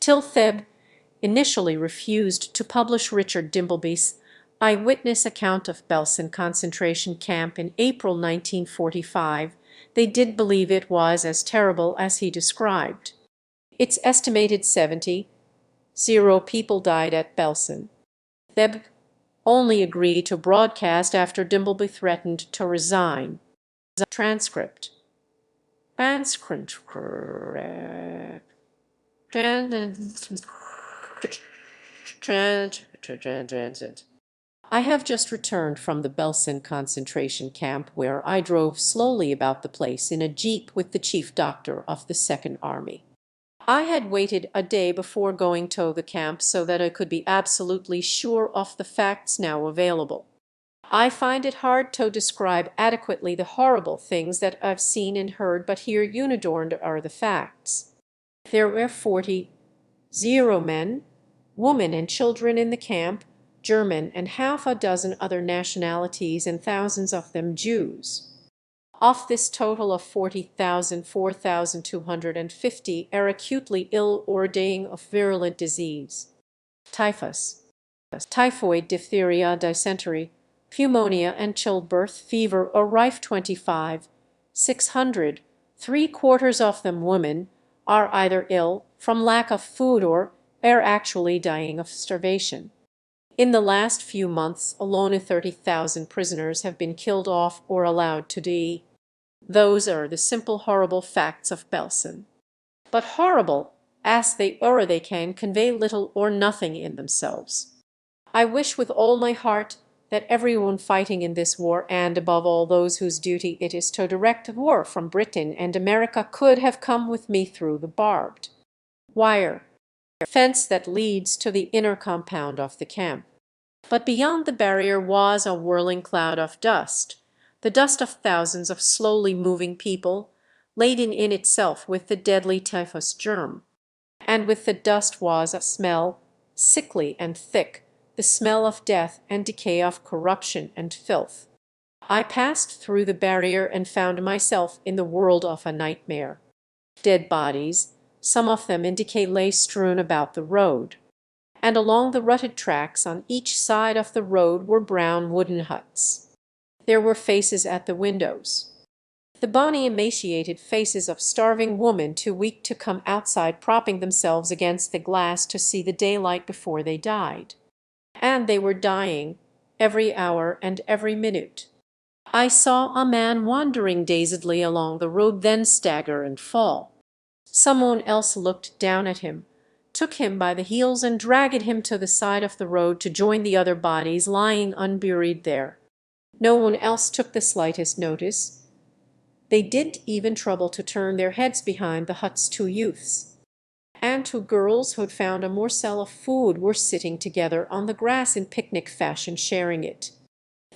TIL initially refused to publish Richard Dimbleby's eyewitness account of Belsen concentration camp in April 1945, they did believe it was as terrible as he described. It's estimated 70 people died at Belsen. Theb only agreed to broadcast after Dimbleby threatened to resign. Transcript. I have just returned from the Belsen concentration camp, where I drove slowly about the place in a jeep with the chief doctor of the Second Army. I had waited a day before going to the camp so that I could be absolutely sure of the facts now available. I find it hard to describe adequately the horrible things that I've seen and heard, but here unadorned are the facts. There were 40 men, women and children in the camp, German and half a dozen other nationalities, and thousands of them Jews. Of this total of 40,000, 4,250 are acutely ill or dying of virulent disease: typhus, typhoid, diphtheria, dysentery, pneumonia, and childbirth fever are rife. 25,600, 3/4 of them women, are either ill from lack of food or are actually dying of starvation. In the last few months alone 30,000 prisoners have been killed off or allowed to die. Those are the simple horrible facts of Belsen. But horrible as they are, they can convey little or nothing in themselves. I wish with all my heart that everyone fighting in this war, and above all those whose duty it is to direct war from Britain and America, could have come with me through the barbed wire fence that leads to the inner compound of the camp. But beyond the barrier was a whirling cloud of dust, the dust of thousands of slowly moving people, laden in itself with the deadly typhus germ. And with the dust was a smell, sickly and thick, the smell of death and decay, of corruption and filth. I passed through the barrier and found myself in the world of a nightmare. Dead bodies, some of them in decay, lay strewn about the road, and along the rutted tracks on each side of the road were brown wooden huts. There were faces at the windows, the bony emaciated faces of starving women too weak to come outside, propping themselves against the glass to see the daylight before they died. And they were dying every hour and every minute. I saw a man wandering dazedly along the road, then stagger and fall. Someone else looked down at him, took him by the heels and dragged him to the side of the road to join the other bodies lying unburied there. No one else took the slightest notice. They didn't even trouble to turn their heads behind the huts. 2 youths and 2 girls who'd found a morsel of food were sitting together on the grass in picnic fashion, sharing it.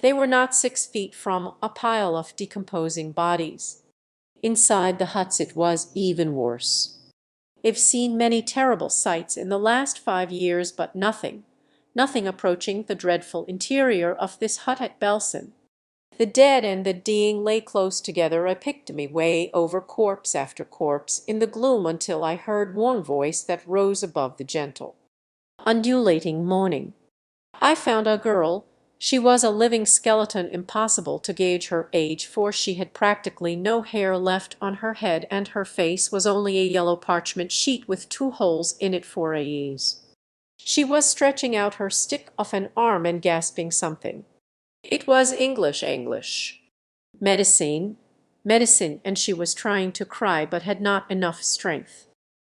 They were not 6 feet from a pile of decomposing bodies. Inside the huts it was even worse. I've seen many terrible sights in the last 5 years, but nothing approaching the dreadful interior of this hut at Belsen. The dead and the dying lay close together. I picked me way over corpse after corpse in the gloom until I heard one voice that rose above the gentle, undulating moaning. I found a girl. She was a living skeleton, impossible to gauge her age, for she had practically no hair left on her head, and her face was only a yellow parchment sheet with 2 holes in it for eyes. She was stretching out her stick of an arm and gasping something. It was English, medicine, and she was trying to cry but had not enough strength.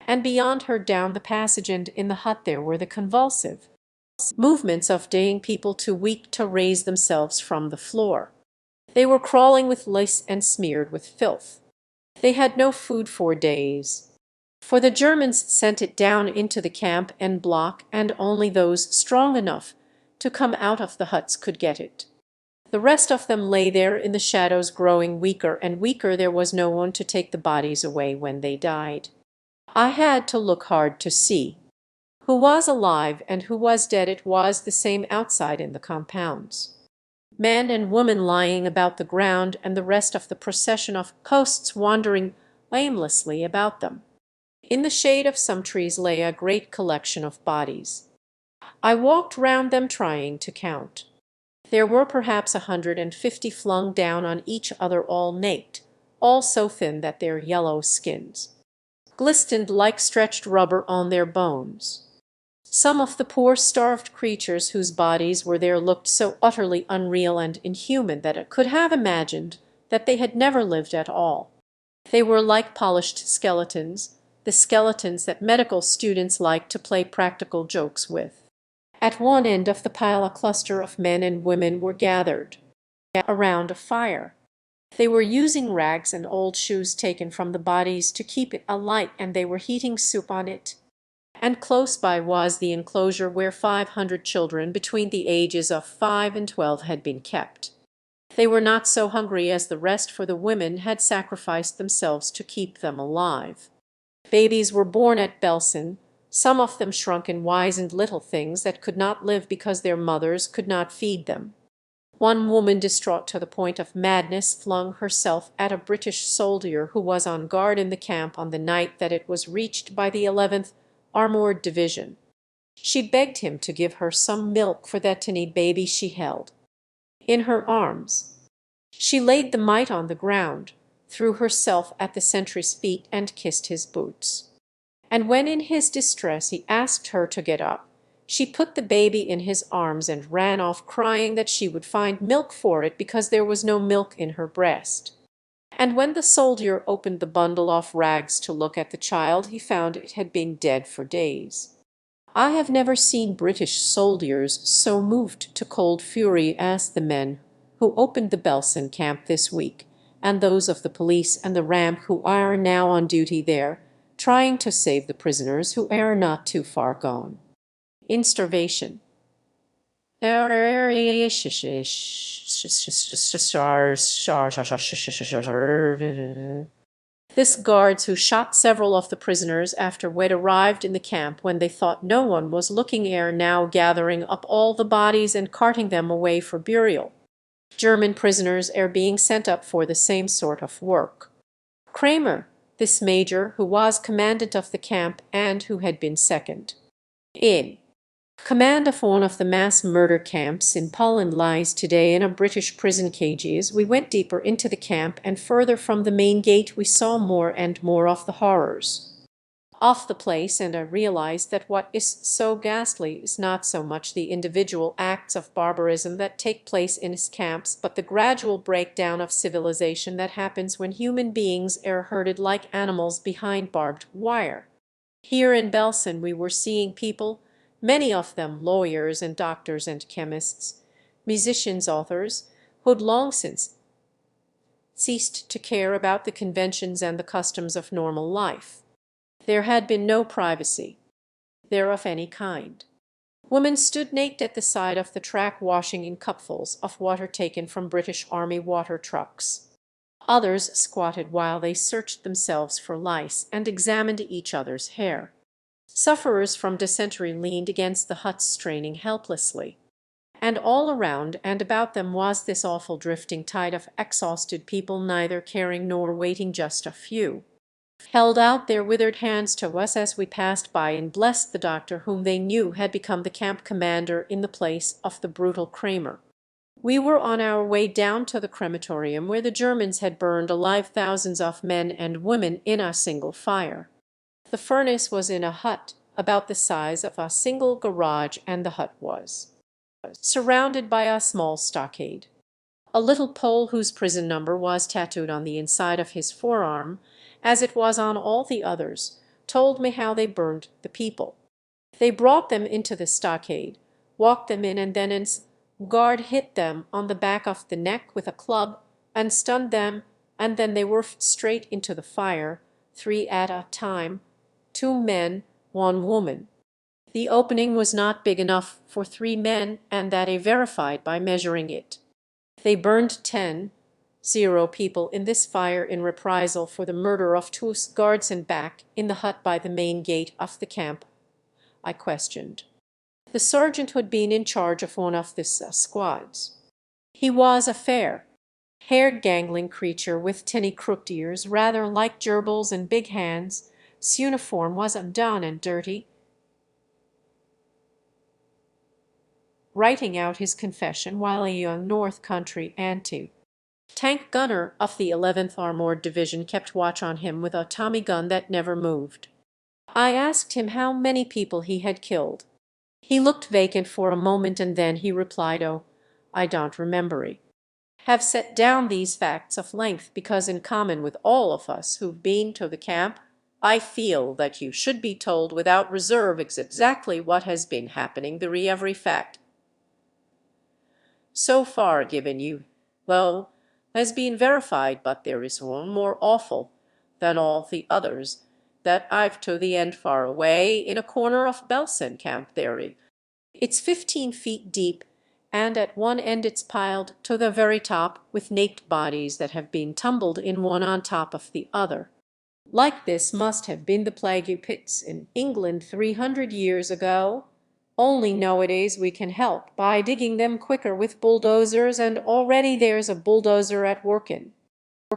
And beyond her, down the passage and in the hut, there were the convulsive movements of dying people too weak to raise themselves from the floor. They were crawling with lice and smeared with filth. They had no food for days, for the Germans sent it down into the camp en bloc, and only those strong enough to come out of the huts could get it. The rest of them lay there in the shadows, growing weaker and weaker. There was no one to take the bodies away when they died. I had to look hard to see who was alive and who was dead. It was the same outside in the compounds. Men and women lying about the ground, and the rest of the procession of ghosts wandering aimlessly about them. In the shade of some trees lay a great collection of bodies. I walked round them trying to count. There were perhaps 150 flung down on each other, all naked, all so thin that their yellow skins glistened like stretched rubber on their bones. Some of the poor starved creatures whose bodies were there looked so utterly unreal and inhuman that I could have imagined that they had never lived at all. They were like polished skeletons, the skeletons that medical students like to play practical jokes with. At one end of the pile a cluster of men and women were gathered around a fire. They were using rags and old shoes taken from the bodies to keep it alight, and they were heating soup on it. And close by was the enclosure where 500 children between the ages of 5 and 12 had been kept. They were not so hungry as the rest, for the women had sacrificed themselves to keep them alive. Babies were born at Belsen, some of them shrunken, wizened little things that could not live because their mothers could not feed them. One woman, distraught to the point of madness, flung herself at a British soldier who was on guard in the camp on the night that it was reached by the 11th Armoured Division. She begged him to give her some milk for that tiny baby she held in her arms. She laid the mite on the ground, threw herself at the sentry's feet, and kissed his boots. And when in his distress he asked her to get up, she put the baby in his arms and ran off, crying that she would find milk for it because there was no milk in her breast. And when the soldier opened the bundle of rags to look at the child, he found it had been dead for days. I have never seen British soldiers so moved to cold fury as the men who opened the Belsen camp this week, and those of the police and the ramp who are now on duty there, trying to save the prisoners who are not too far gone in starvation. This guards who shot several of the prisoners after we'd arrived in the camp when they thought no one was looking are now gathering up all the bodies and carting them away for burial. German prisoners are being sent up for the same sort of work. Kramer, this major who was commandant of the camp and who had been second in command of one of the mass murder camps in Poland, lies today in a British prison cages. We went deeper into the camp, and further from the main gate we saw more and more of the horrors of the place, and I realized that what is so ghastly is not so much the individual acts of barbarism that take place in its camps, but the gradual breakdown of civilization that happens when human beings are herded like animals behind barbed wire. Here in Belsen we were seeing people, many of them lawyers and doctors and chemists, musicians, authors, who'd long since ceased to care about the conventions and the customs of normal life. There had been no privacy there of any kind. Women stood naked at the side of the track, washing in cupfuls of water taken from British Army water trucks. Others squatted while they searched themselves for lice and examined each other's hair. Sufferers from dysentery leaned against the huts, straining helplessly. And all around and about them was this awful drifting tide of exhausted people, neither caring nor waiting. Just a few held out their withered hands to us as we passed by, and blessed the doctor whom they knew had become the camp commander in the place of the brutal Kramer. We were on our way down to the crematorium, where the Germans had burned alive thousands of men and women in a single fire. The furnace was in a hut about the size of a single garage, and the hut was surrounded by a small stockade. A little Pole whose prison number was tattooed on the inside of his forearm, as it was on all the others, told me how they burned the people. They brought them into the stockade, walked them in, and then guard hit them on the back of the neck with a club and stunned them, and then they were straight into the fire, 3 at a time, 2 men, 1 woman. The opening was not big enough for 3 men, and that I verified by measuring it. They burned 10 people in this fire in reprisal for the murder of 2 guards and back in the hut by the main gate of the camp. I questioned the sergeant who had been in charge of one of the squads. He was a fair-haired, gangling creature with tiny crooked ears, rather like gerbils, and big hands, His uniform was undone and dirty, writing out his confession while a young North Country tank gunner of the 11th Armored Division kept watch on him with a Tommy gun that never moved. I asked him how many people he had killed. He looked vacant for a moment, and then he replied, "Oh, I don't remember. Have set down these facts of length because, in common with all of us who've been to the camp, I feel that you should be told without reserve exactly what has been happening, the every fact so far given you, though, has been verified, but there is one more awful than all the others, that I've to the end far away in a corner of Belsen camp there. It's 15 feet deep, and at one end it's piled to the very top with naked bodies that have been tumbled in one on top of the other. Like this must have been the plague pits in England 300 years ago. Only nowadays we can help by digging them quicker with bulldozers, and already there's a bulldozer at work in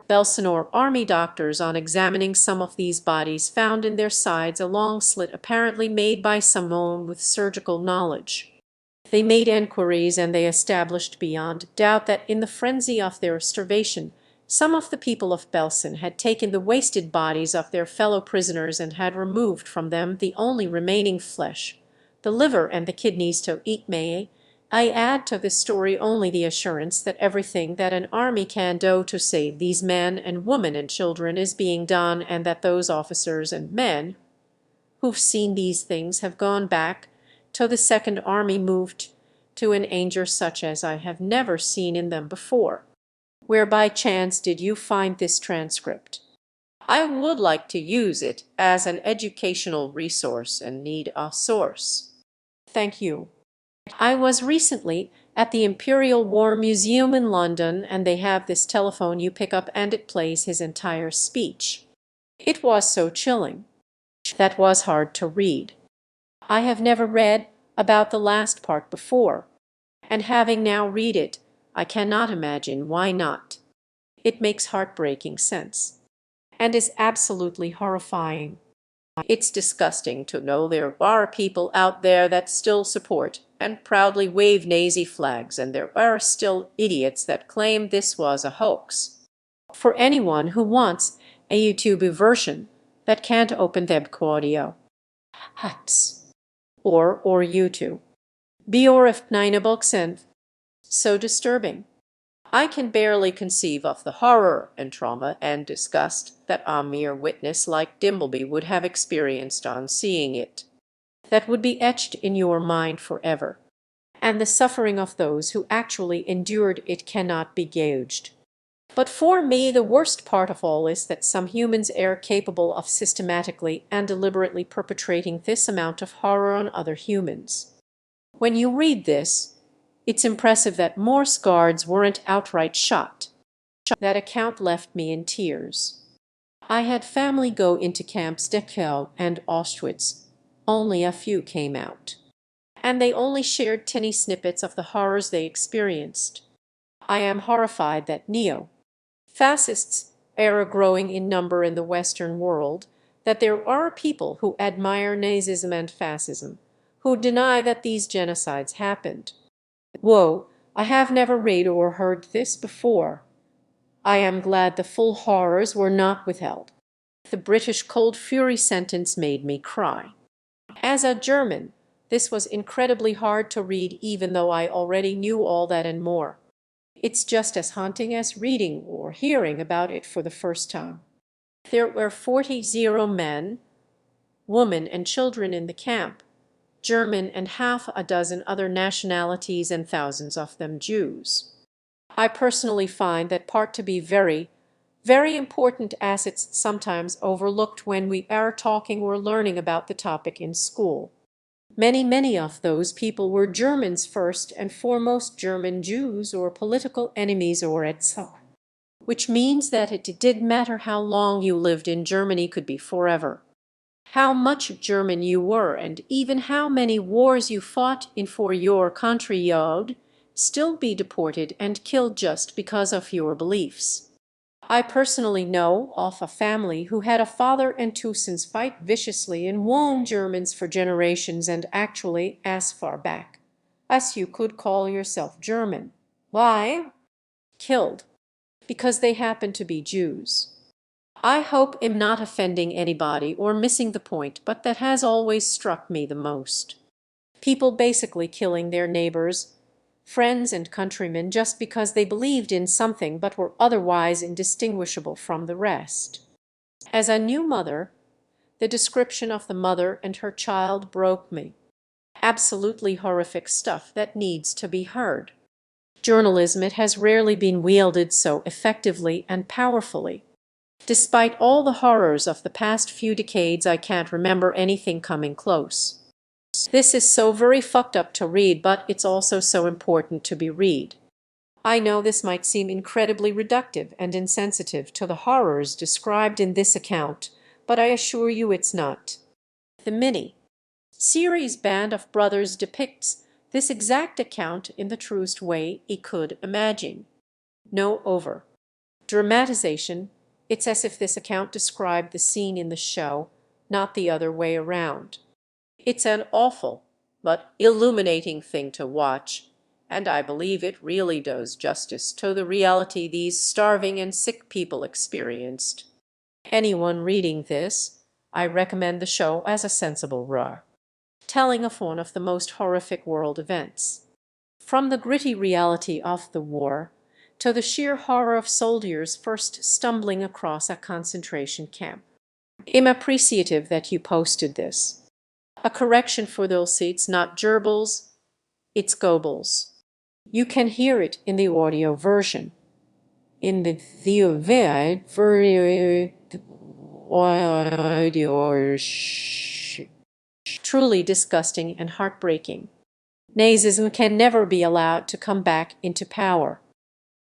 Belsen. Or army doctors, on examining some of these bodies, found in their sides a long slit apparently made by someone with surgical knowledge. They made enquiries, and they established beyond doubt that in the frenzy of their starvation some of the people of Belsen had taken the wasted bodies of their fellow prisoners and had removed from them the only remaining flesh, the liver and the kidneys to eat. May I add to this story only the assurance that everything that an army can do to save these men and women and children is being done, and that those officers and men who've seen these things have gone back to the Second Army, moved to an anger such as I have never seen in them before. Where by chance did you find this transcript? I would like to use it as an educational resource and need a source. Thank you. I was recently at the Imperial War Museum in London, and they have this telephone you pick up and it plays his entire speech. It was so chilling. That was hard to read. I have never read about the last part before, and having now read it, I cannot imagine why not. It makes heartbreaking sense, and is absolutely horrifying. It's disgusting to know there are people out there that still support and proudly wave Nazi flags, and there are still idiots that claim this was a hoax. For anyone who wants a YouTube version that can't open the audio hacks or YouTube. Beorf Boxen. So disturbing. I can barely conceive of the horror and trauma and disgust that a mere witness like Dimbleby would have experienced on seeing it. That would be etched in your mind forever, and the suffering of those who actually endured it cannot be gauged. But for me the worst part of all is that some humans are capable of systematically and deliberately perpetrating this amount of horror on other humans. When you read this, it's impressive that Morse guards weren't outright shot. That account left me in tears. I had family go into camps Dachau and Auschwitz. Only a few came out, and they only shared tiny snippets of the horrors they experienced. I am horrified that neo-fascists are growing in number in the Western world, that there are people who admire Nazism and fascism, who deny that these genocides happened. Whoa, I have never read or heard this before. I am glad the full horrors were not withheld. The British cold fury sentence made me cry. As a German, this was incredibly hard to read, even though I already knew all that and more. It's just as haunting as reading or hearing about it for the first time. There were 40 men, women, and children in the camp. German and half a dozen other nationalities, and thousands of them Jews. I personally find that part to be very, very important, as it's sometimes overlooked when we are talking or learning about the topic in school. Many of those people were Germans first and foremost, German Jews or political enemies or etc., which means that it didn't matter how long you lived in Germany, could be forever, how much German you were, and even how many wars you fought in for your country, you'd still be deported and killed just because of your beliefs. I personally know of a family who had a father and two sons fight viciously and wound Germans for generations, and actually as far back as you could call yourself German. Why? Killed because they happen to be Jews. I hope I'm not offending anybody or missing the point, but that has always struck me the most. People basically killing their neighbors, friends and countrymen just because they believed in something but were otherwise indistinguishable from the rest. As a new mother, the description of the mother and her child broke me. Absolutely horrific stuff that needs to be heard. Journalism, it has rarely been wielded so effectively and powerfully. Despite all the horrors of the past few decades, I can't remember anything coming close. This is so very fucked up to read, but it's also so important to be read. I know this might seem incredibly reductive and insensitive to the horrors described in this account, but I assure you it's not. The mini-series Band of Brothers depicts this exact account in the truest way he could imagine. No over-dramatization. It's as if this account described the scene in the show, not the other way around. It's an awful but illuminating thing to watch, and I believe it really does justice to the reality these starving and sick people experienced. Anyone reading this, I recommend the show as a sensible telling of one of the most horrific world events. From the gritty reality of the war to the sheer horror of soldiers first stumbling across a concentration camp. I'm appreciative that you posted this. A correction for those seats, not gerbils, it's Goebbels. You can hear it in the audio version. In the audio, truly disgusting and heartbreaking. Nazism can never be allowed to come back into power.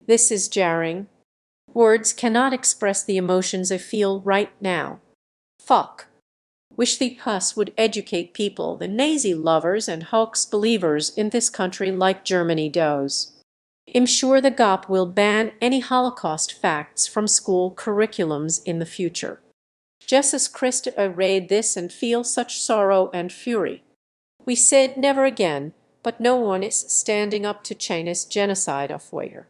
This is jarring. Words cannot express the emotions I feel right now. Fuck. Wish the US would educate people, the Nazi lovers and hoax believers in this country like Germany does. I'm sure the GOP will ban any Holocaust facts from school curriculums in the future. Jesus Christ, I read this and feel such sorrow and fury. We said never again, but no one is standing up to China's genocide of Uyghur.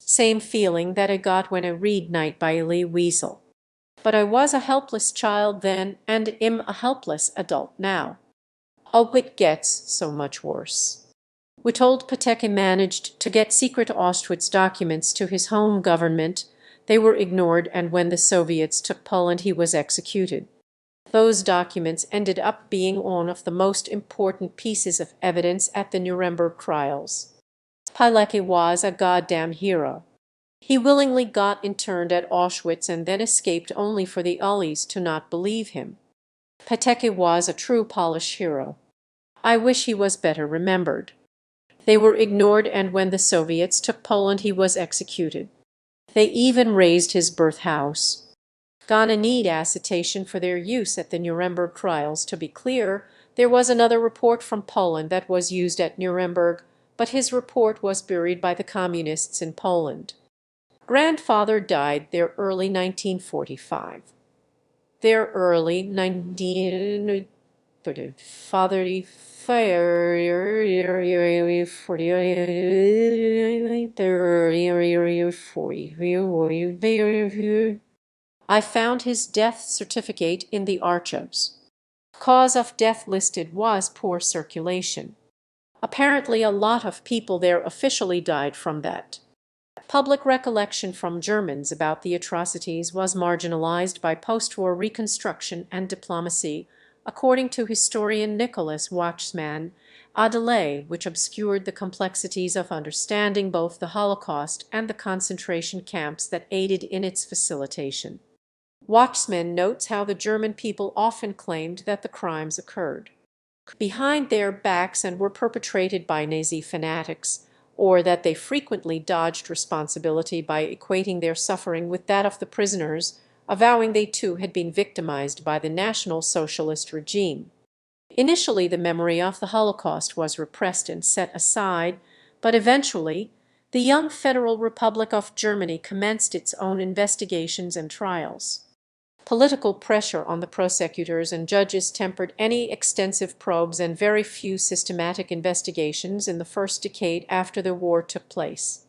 Same feeling that I got when I read Night by Lee Wiesel. But I was a helpless child then, and am a helpless adult now. Oh, it gets so much worse. We're told Pateki managed to get secret Auschwitz documents to his home government. They were ignored, and when the Soviets took Poland, he was executed. Those documents ended up being one of the most important pieces of evidence at the Nuremberg trials. Pilecki was a goddamn hero. He willingly got interned at Auschwitz and then escaped only for the Allies to not believe him. Pateki was a true Polish hero. I wish he was better remembered. They were ignored, and when the Soviets took Poland, he was executed. They even razed his birthhouse. Gonna need acetation for their use at the Nuremberg trials. To be clear, there was another report from Poland that was used at Nuremberg, but his report was buried by the communists in Poland. Grandfather died there early 1945. Their early 1940. I found his death certificate in the archives. Cause of death listed was poor circulation. Apparently a lot of people there officially died from that. Public recollection from Germans about the atrocities was marginalized by post-war reconstruction and diplomacy, according to historian Nicholas Wachsman, a delay which obscured the complexities of understanding both the Holocaust and the concentration camps that aided in its facilitation. Wachsman notes how the German people often claimed that the crimes occurred behind their backs and were perpetrated by Nazi fanatics, or that they frequently dodged responsibility by equating their suffering with that of the prisoners, avowing they too had been victimized by the National Socialist regime. Initially, the memory of the Holocaust was repressed and set aside, but eventually The young Federal Republic of Germany commenced its own investigations and trials. Political pressure on the prosecutors and judges tempered any extensive probes, and very few systematic investigations in the first decade after the war took place.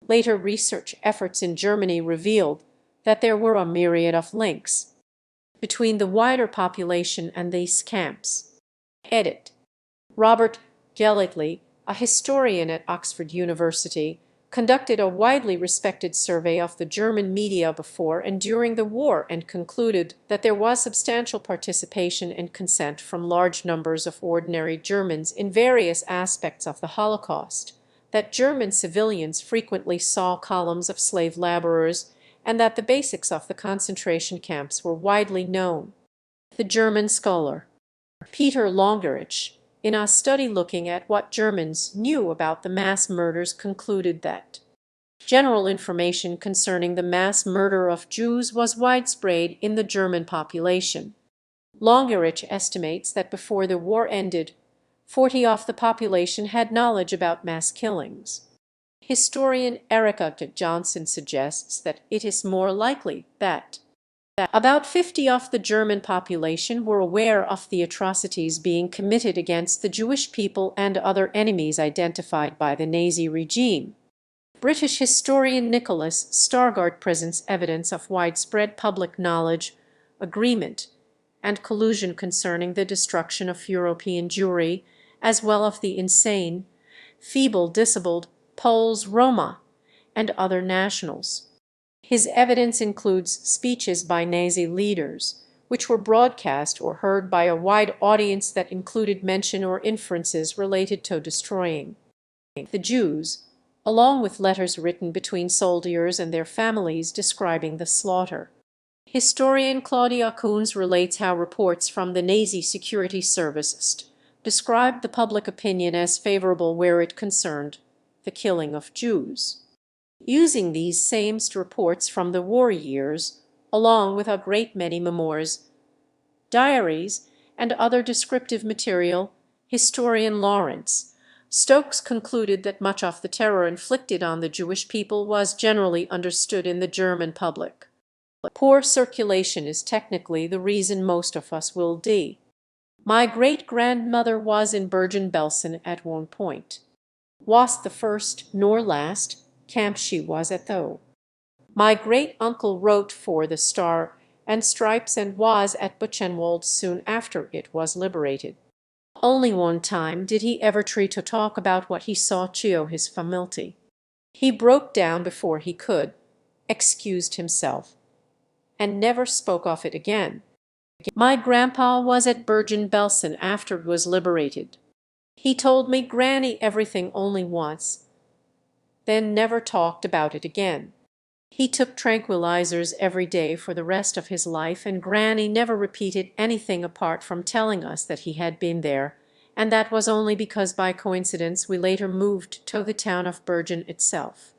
Later research efforts in Germany revealed that there were a myriad of links between the wider population and these camps. Edit. Robert Gellatly, a historian at Oxford University, conducted a widely respected survey of the German media before and during the war and concluded that there was substantial participation and consent from large numbers of ordinary Germans in various aspects of the Holocaust, that German civilians frequently saw columns of slave laborers, and that the basics of the concentration camps were widely known. The German scholar Peter Longerich, in a study looking at what Germans knew about the mass murders, concluded that general information concerning the mass murder of Jews was widespread in the German population. Longerich estimates that before the war ended, 40% of the population had knowledge about mass killings. Historian Erica Johnson suggests that it is more likely that about 50% of the German population were aware of the atrocities being committed against the Jewish people and other enemies identified by the Nazi regime. British historian Nicholas Stargard presents evidence of widespread public knowledge, agreement, and collusion concerning the destruction of European Jewry, as well as the insane, feeble, disabled Poles, Roma, and other nationals. His evidence includes speeches by Nazi leaders, which were broadcast or heard by a wide audience that included mention or inferences related to destroying the Jews, along with letters written between soldiers and their families describing the slaughter. Historian Claudia Kuhns relates how reports from the Nazi security service described the public opinion as favorable where it concerned the killing of Jews. Using these same reports from the war years, along with a great many memoirs, diaries, and other descriptive material, historian Lawrence Stokes concluded that much of the terror inflicted on the Jewish people was generally understood in the German public. Poor circulation is technically the reason most of us will die. My great-grandmother was in Bergen-Belsen at one point. Was the first nor last camp she was at though. My great-uncle wrote for the Star and Stripes and was at Buchenwald soon after it was liberated. Only one time did he ever try to talk about what he saw to his famility. He broke down before he could, excused himself, and never spoke of it again. My grandpa was at Bergen-Belsen after it was liberated. He told me Granny everything only once, then never talked about it again. He took tranquilizers every day for the rest of his life, and Granny never repeated anything apart from telling us that he had been there, and that was only because by coincidence we later moved to the town of Bergen itself.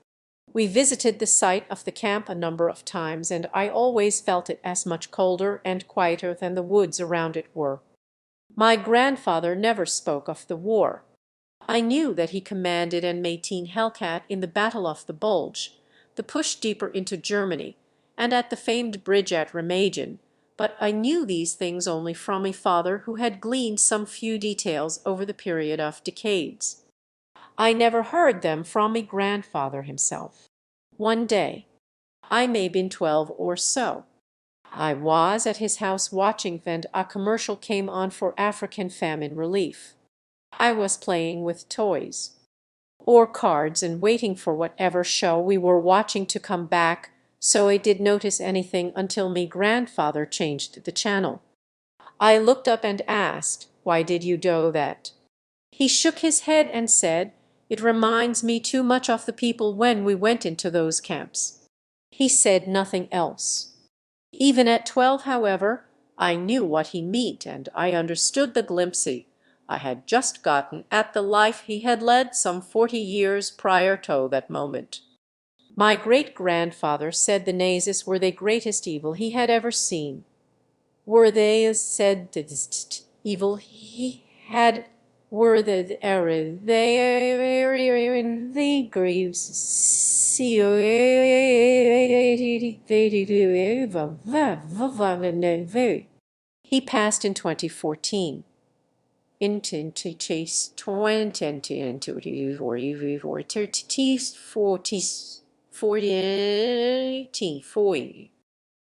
We visited the site of the camp a number of times, and I always felt it as much colder and quieter than the woods around it were. My grandfather never spoke of the war. I knew that he commanded and Mateen Hellcat in the Battle of the Bulge, the push deeper into Germany, and at the famed bridge at Remagen, but I knew these things only from my father, who had gleaned some few details over the period of decades. I never heard them from my grandfather himself. One day, I may been 12 or so, I was at his house watching when a commercial came on for African famine relief. I was playing with toys or cards and waiting for whatever show we were watching to come back, so I did notice anything until me grandfather changed the channel. I looked up and asked, "Why did you do that?" He shook his head and said, "It reminds me too much of the people when we went into those camps." He said nothing else. Even at 12, however, I knew what he meant, and I understood the glimpse I had just gotten at the life he had led some 40 years prior to that moment. My great-grandfather said the Nazis were the greatest evil he had ever seen. Were they, said the evil he had were the era they in the graves. He passed in 2014. In chase 20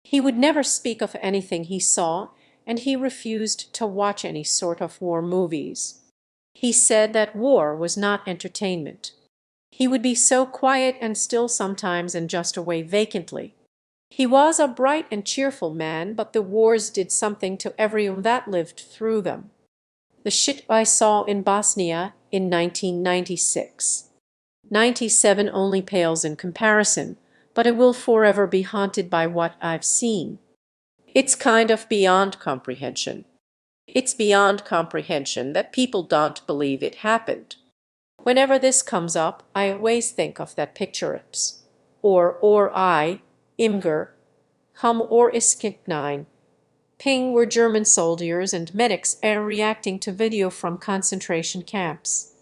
He would never speak of anything he saw, and he refused to watch any sort of war movies. He said that war was not entertainment. He would be so quiet and still sometimes and just away vacantly. He was a bright and cheerful man, but the wars did something to everyone that lived through them. The shit I saw in Bosnia in 1996. 97 only pales in comparison, but it will forever be haunted by what I've seen. It's kind of beyond comprehension. It's beyond comprehension that people don't believe it happened. Whenever this comes up, I always think of that picture ups. Or I, Imger, hum or iskink ping were German soldiers and medics reacting to video from concentration camps.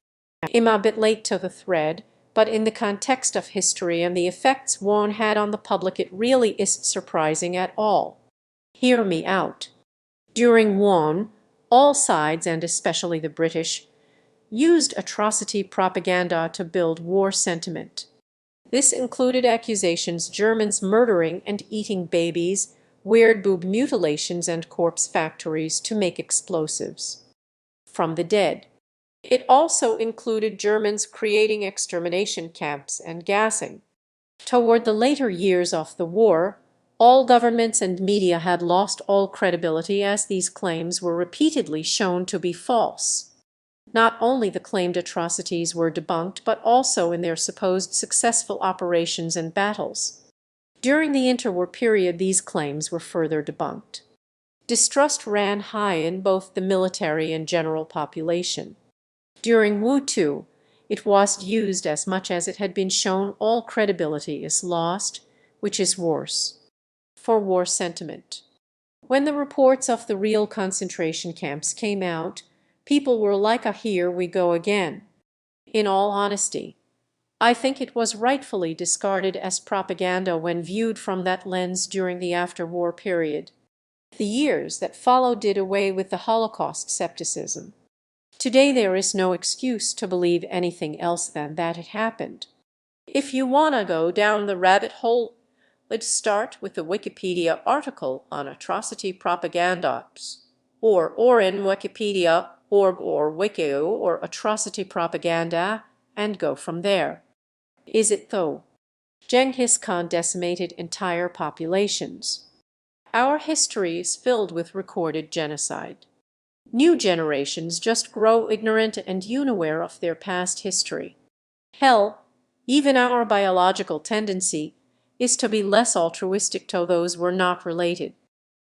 I'm a bit late to the thread, but in the context of history and the effects war had on the public, it really isn't surprising at all. Hear me out. During war, all sides, and especially the British, used atrocity propaganda to build war sentiment. This included accusations Germans murdering and eating babies, weird boob mutilations, and corpse factories to make explosives from the dead. It also included Germans creating extermination camps and gassing. Toward the later years of the war, all governments and media had lost all credibility as these claims were repeatedly shown to be false. Not only the claimed atrocities were debunked, but also in their supposed successful operations and battles. During the interwar period, these claims were further debunked. Distrust ran high in both the military and general population. During Wu-2, it was used as much as it had been shown all credibility is lost, which is worse for war sentiment. When the reports of the real concentration camps came out, people were like here we go again. In all honesty, I think it was rightfully discarded as propaganda when viewed from that lens during the after-war period. The years that followed did away with the Holocaust skepticism. Today there is no excuse to believe anything else than that it happened. If you want to go down the rabbit hole, let's start with the Wikipedia article on atrocity propaganda, or in Wikipedia org or Wikio or atrocity propaganda, and go from there. Is it though? Genghis Khan decimated entire populations. Our history is filled with recorded genocide. New generations just grow ignorant and unaware of their past history. Hell, even our biological tendency is to be less altruistic to those we're not related.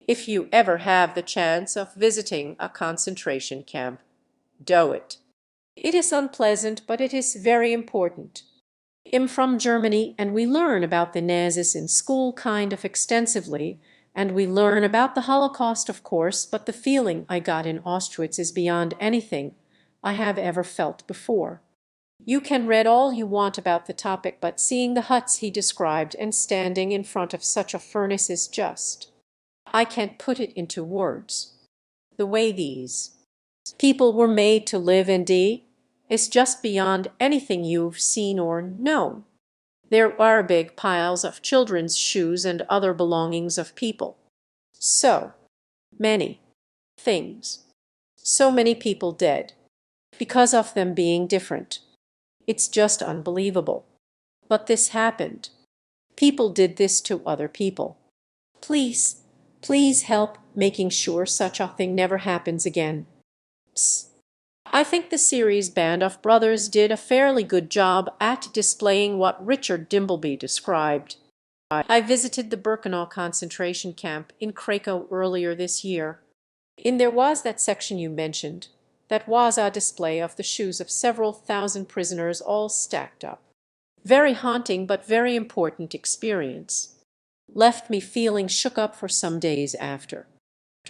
If you ever have the chance of visiting a concentration camp, do it. It is unpleasant, but it is very important. I'm from Germany, and we learn about the Nazis in school kind of extensively, and we learn about the Holocaust, of course, but the feeling I got in Auschwitz is beyond anything I have ever felt before. You can read all you want about the topic, but seeing the huts he described and standing in front of such a furnace is just— I can't put it into words. The way these people were made to live and die is just beyond anything you've seen or known. There are big piles of children's shoes and other belongings of people. So many things. So many people dead because of them being different. It's just unbelievable. But this happened. People did this to other people. Please, please help making sure such a thing never happens again. Psst. I think the series Band of Brothers did a fairly good job at displaying what Richard Dimbleby described. I visited the Birkenau concentration camp in Krakow earlier this year. There was that section you mentioned. That was a display of the shoes of several thousand prisoners all stacked up. Very haunting but very important experience. Left me feeling shook up for some days after.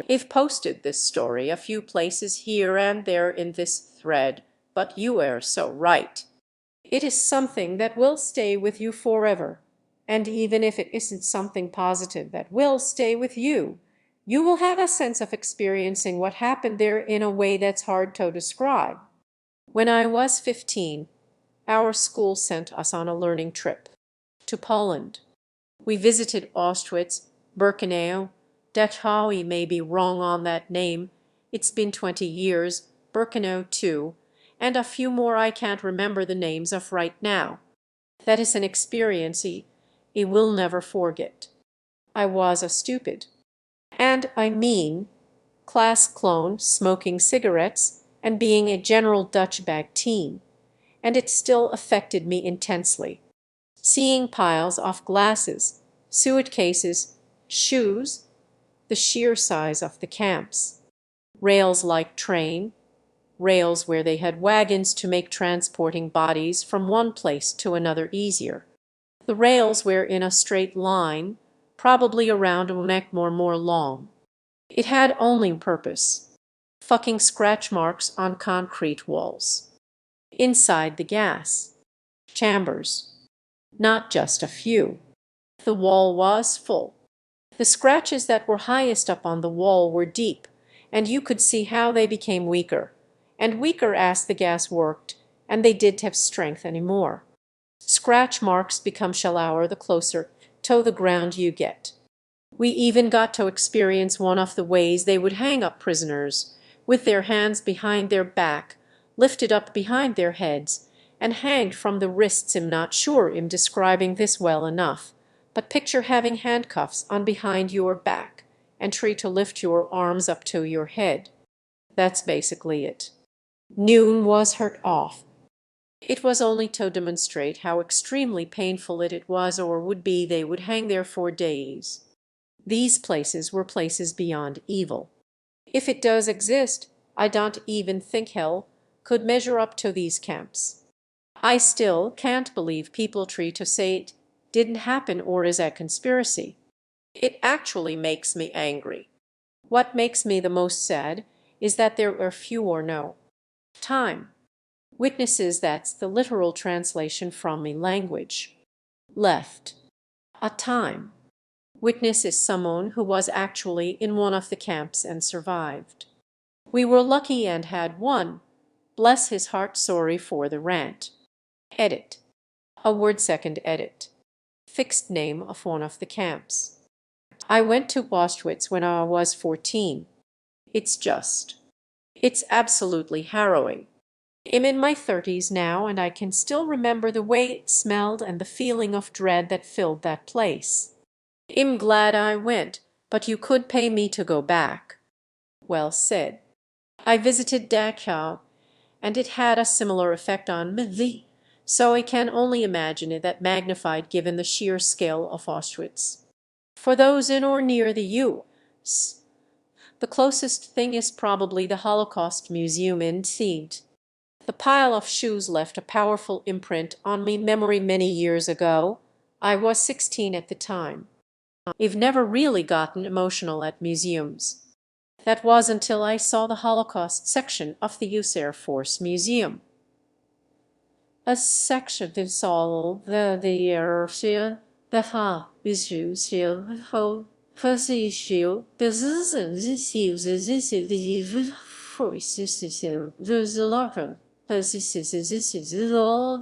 I've posted this story a few places here and there in this thread, but you are so right. It is something that will stay with you forever. And even if it isn't something positive that will stay with you will have a sense of experiencing what happened there in a way that's hard to describe. When I was 15, our school sent us on a learning trip to Poland. We visited Auschwitz, Birkenau, Dachau may be wrong on that name. It's been 20 years, Birkenau too, and a few more I can't remember the names of right now. That is an experience I will never forget. I was a stupid. And I mean class clone, smoking cigarettes, and being a general Dutch bag teen. And it still affected me intensely. Seeing piles of glasses, suitcases, shoes, the sheer size of the camps. Rails like train, rails where they had wagons to make transporting bodies from one place to another easier. The rails were in a straight line, probably around a neck more long. It had only purpose. Fucking scratch marks on concrete walls. Inside the gas chambers. Not just a few. The wall was full. The scratches that were highest up on the wall were deep, and you could see how they became weaker, and weaker as the gas worked, and they didn't have strength anymore. Scratch marks become shallower the closer to the ground you get. We even got to experience one of the ways they would hang up prisoners, with their hands behind their back, lifted up behind their heads, and hanged from the wrists. I'm not sure I'm describing this well enough, but picture having handcuffs on behind your back and try to lift your arms up to your head. That's basically it. Noon was hurt off. It was only to demonstrate how extremely painful it was or would be they would hang there for days. These places were places beyond evil. If it does exist, I don't even think hell could measure up to these camps. I still can't believe people try to say it didn't happen or is a conspiracy. It actually makes me angry. What makes me the most sad is that there are few or no time witnesses. That's the literal translation from my language. Left. A time witness is someone who was actually in one of the camps and survived. We were lucky and had one. Bless his heart, sorry for the rant. Edit. A word second edit. Fixed name of one of the camps. I went to Auschwitz when I was 14. It's absolutely harrowing. I'm in my 30s now, and I can still remember the way it smelled and the feeling of dread that filled that place. I'm glad I went, but you could pay me to go back. Well said. I visited Dachau, and it had a similar effect on me, so I can only imagine it that magnified given the sheer scale of Auschwitz. For those in or near the U.S., the closest thing is probably the Holocaust Museum in St. The pile of shoes left a powerful imprint on me memory many years ago. I was 16 at the time. I've never really gotten emotional at museums. That was until I saw the Holocaust section of the U.S. Air Force Museum. A section that saw the air shield, the ha issue shield, ho first issue, this is the first issue, there's a lot of this is all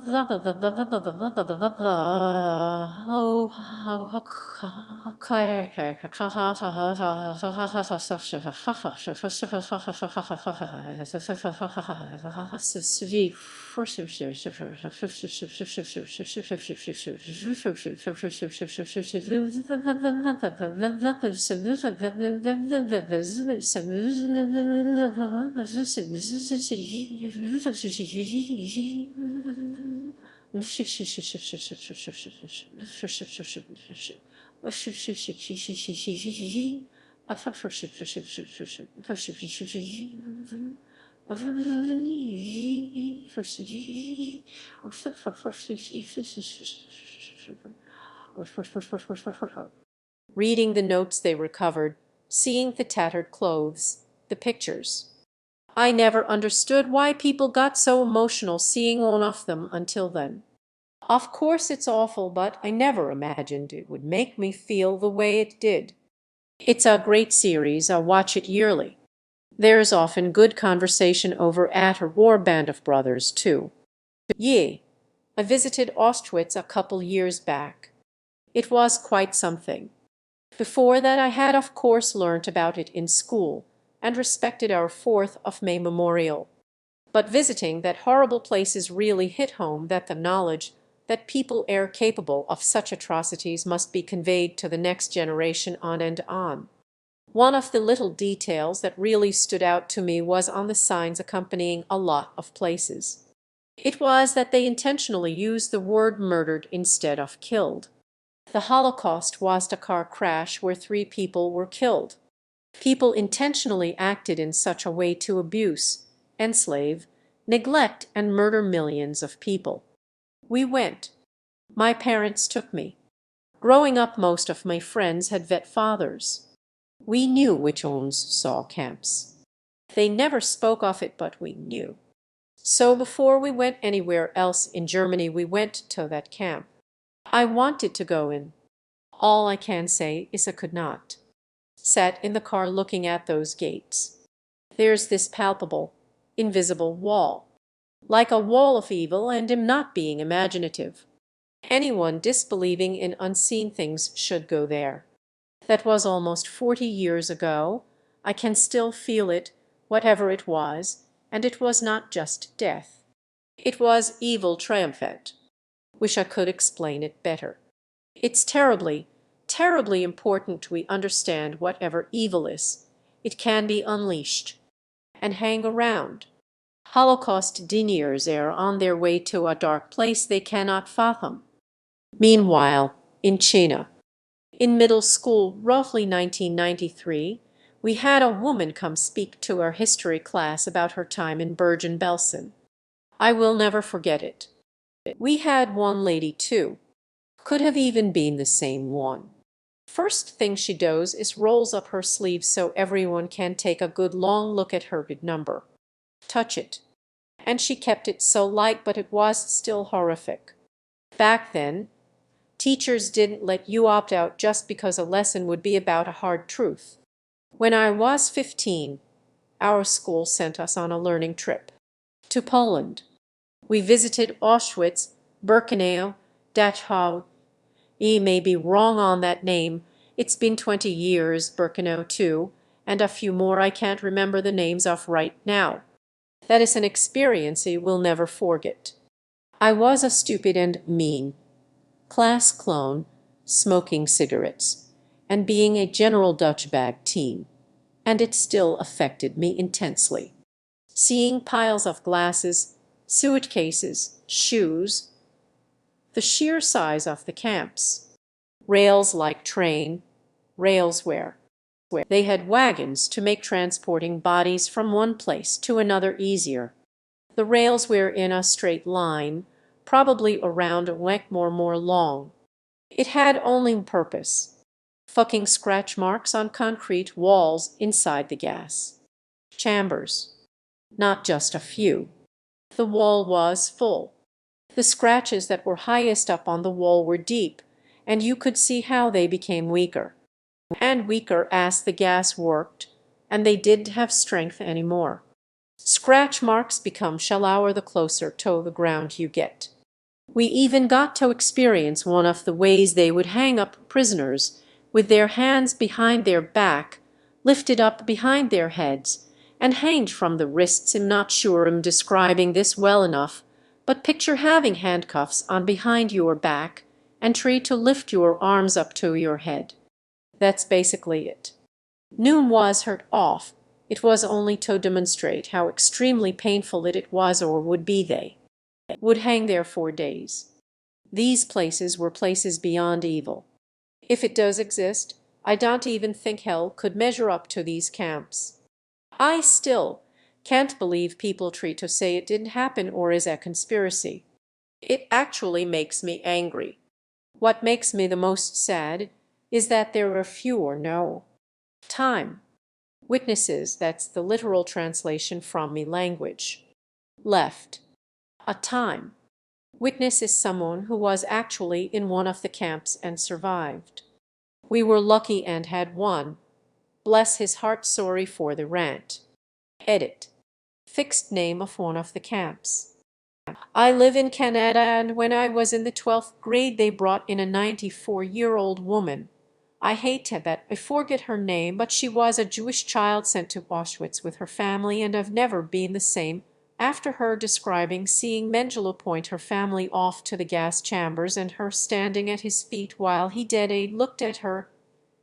reading the notes they recovered, seeing the tattered clothes, the pictures. I never understood why people got so emotional seeing one of them until then. Of course it's awful, but I never imagined it would make me feel the way it did. It's a great series. I watch it yearly. There's often good conversation over at her war Band of Brothers, too. Yeah, I visited Auschwitz a couple years back. It was quite something. Before that I had of course learnt about it in school and respected our 4th of May memorial. But visiting that horrible places really hit home that the knowledge that people are capable of such atrocities must be conveyed to the next generation on and on. One of the little details that really stood out to me was on the signs accompanying a lot of places. It was that they intentionally used the word murdered instead of killed. The Holocaust was a car crash where 3 people were killed. People intentionally acted in such a way to abuse, enslave, neglect, and murder millions of people. We went. My parents took me. Growing up, most of my friends had vet fathers. We knew which ones saw camps. They never spoke of it, but we knew. So before we went anywhere else in Germany, we went to that camp. I wanted to go in. All I can say is I could not. Sat in the car looking at those gates. There's this palpable, invisible wall. Like a wall of evil, and am not being imaginative. Anyone disbelieving in unseen things should go there. That was almost 40 years ago. I can still feel it, whatever it was, and it was not just death. It was evil triumphant. Wish I could explain it better. It's terribly, terribly important we understand whatever evil is. It can be unleashed and hang around. Holocaust deniers are on their way to a dark place they cannot fathom. Meanwhile, in China, in middle school, roughly 1993, we had a woman come speak to our history class about her time in Bergen-Belsen. I will never forget it. We had one lady too. Could have even been the same one. First thing she does is rolls up her sleeves so everyone can take a good long look at her good number. Touch it. And she kept it so light, but it was still horrific. Back then, teachers didn't let you opt out just because a lesson would be about a hard truth. When I was 15, our school sent us on a learning trip to Poland. We visited Auschwitz, Birkenau, Dachau. E may be wrong on that name. It's been 20 years, Birkenau too, and a few more I can't remember the names of right now. That is an experience you will never forget. I was a stupid and mean class clone, smoking cigarettes, and being a general Dutch-bag teen, and it still affected me intensely. Seeing piles of glasses, suitcases, shoes, the sheer size of the camps, rails like train, rails where they had wagons to make transporting bodies from one place to another easier. The rails were in a straight line, probably around a length more long. It had only purpose. Fucking scratch marks on concrete walls inside the gas chambers. Not just a few. The wall was full. The scratches that were highest up on the wall were deep, and you could see how they became weaker and weaker as the gas worked, and they didn't have strength anymore. Scratch marks become shallower the closer to the ground you get. We even got to experience one of the ways they would hang up prisoners, with their hands behind their back, lifted up behind their heads, and hanged from the wrists. I'm not sure I'm describing this well enough, but picture having handcuffs on behind your back and try to lift your arms up to your head. That's basically it. Noon was hurt off. It was only to demonstrate how extremely painful it was or would be. They would hang there for days. These places were places beyond evil. If it does exist, I don't even think hell could measure up to these camps. I still can't believe people try to say it didn't happen or is a conspiracy. It actually makes me angry. What makes me the most sad is that there are few or no Time. Witnesses, that's the literal translation from me language. Left. A time. Witness is someone who was actually in one of the camps and survived. We were lucky and had one. Bless his heart, sorry for the rant. Edit. Fixed name of one of the camps. I live in Canada, and when I was in the 12th grade they brought in a 94-year-old woman. I hate that I forget her name, but she was a Jewish child sent to Auschwitz with her family, and I've never been the same after her, describing seeing Mengele point her family off to the gas chambers and her standing at his feet while he looked at her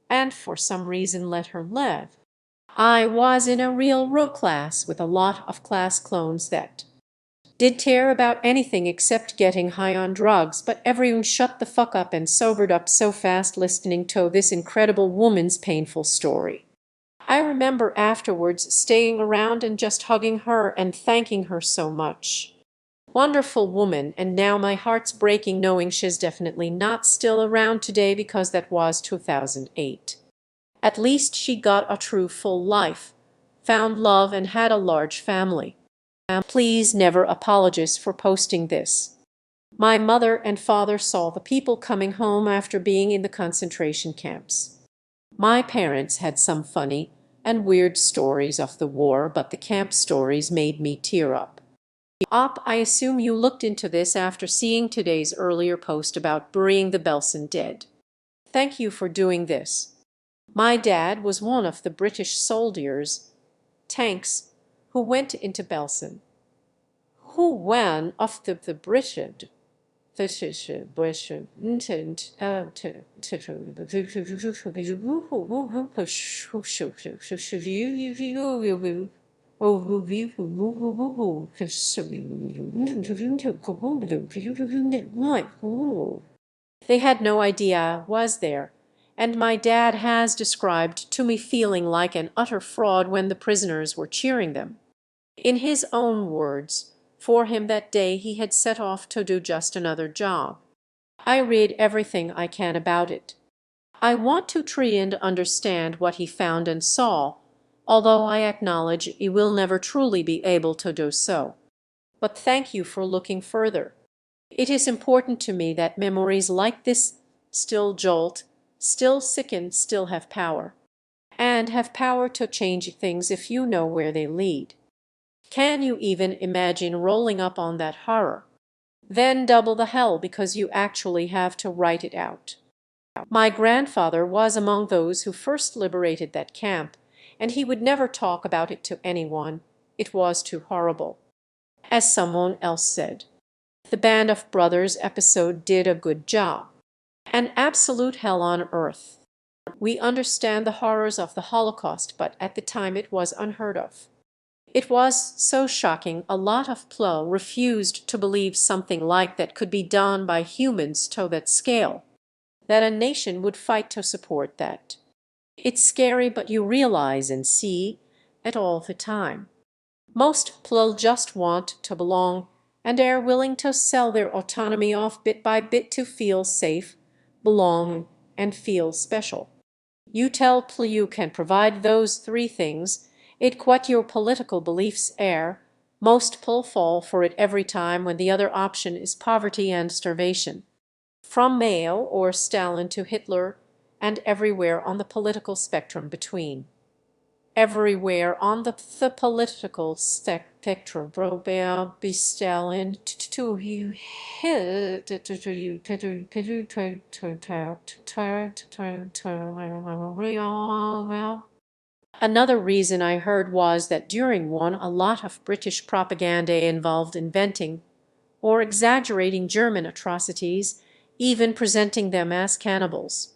and for some reason let her live. I was in a real row class with a lot of class clones that did care about anything except getting high on drugs, but everyone shut the fuck up and sobered up so fast listening to this incredible woman's painful story. I remember afterwards staying around and just hugging her and thanking her so much. Wonderful woman, and now my heart's breaking knowing she's definitely not still around today because that was 2008. At least she got a true full life, found love and had a large family. Please never apologize for posting this. My mother and father saw the people coming home after being in the concentration camps. My parents had some funny and weird stories of the war, but the camp stories made me tear up. I assume you looked into this after seeing today's earlier post about burying the Belsen dead. Thank you for doing this. My dad was one of the British soldiers, tanks, who went into Belsen. Who went off the British? They had no idea I was there, and my dad has described to me feeling like an utter fraud when the prisoners were cheering them. In his own words, for him that day he had set off to do just another job. I read everything I can about it. I want to try and understand what he found and saw, although I acknowledge he will never truly be able to do so. But thank you for looking further. It is important to me that memories like this still jolt, still sicken, still have power. And have power to change things if you know where they lead. Can you even imagine rolling up on that horror? Then double the hell because you actually have to write it out. My grandfather was among those who first liberated that camp, and he would never talk about it to anyone. It was too horrible. As someone else said, the Band of Brothers episode did a good job. An absolute hell on earth. We understand the horrors of the Holocaust, but at the time it was unheard of. It was so shocking a lot of people refused to believe something like that could be done by humans to that scale, that a nation would fight to support that. It's scary, but you realize and see it all the time. Most people just want to belong and are willing to sell their autonomy off bit by bit to feel safe, belong, and feel special. You tell people you can provide those three things, it what your political beliefs are. Most people fall for it every time when the other option is poverty and starvation. From Mao or Stalin to Hitler, and everywhere on the political spectrum between. Everywhere on the political spectrum, be Stalin to you. Another reason I heard was that during one a lot of British propaganda involved inventing or exaggerating German atrocities, even presenting them as cannibals.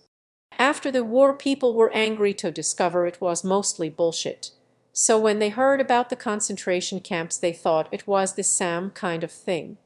After the war, people were angry to discover it was mostly bullshit. So when they heard about the concentration camps, they thought it was the same kind of thing.